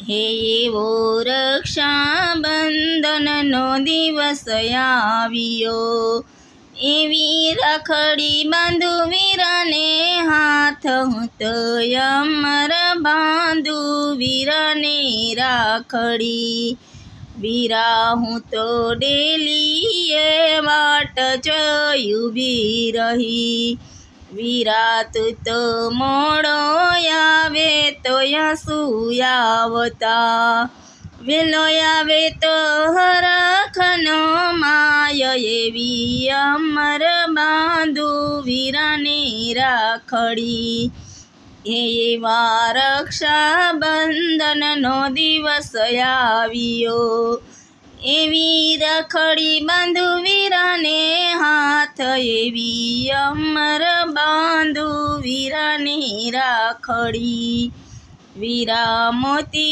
હે એવો રક્ષાબંધનનો દિવસ આવ્યો, એવી રાખડી બાંધુ વીરાને હાથ, હું તો અમર બાંધુ વીરાને રાખડી. વીરા હું તો ડેલીએ વાટ જોઈ ઊભી રહી, વીરા તું તો મોડો આવે તો શું આવતા, વેલો આવે તો હરખનો માય, એવી અમર બાંધુ વીરાને રાખડી. એવા રક્ષાબંધનનો દિવસ આવ્યો, એવી રાખડી બાંધુ વીરાને હાથ, એવી અમર બાંધુ વીરાને રાખડી. વીરા મોતી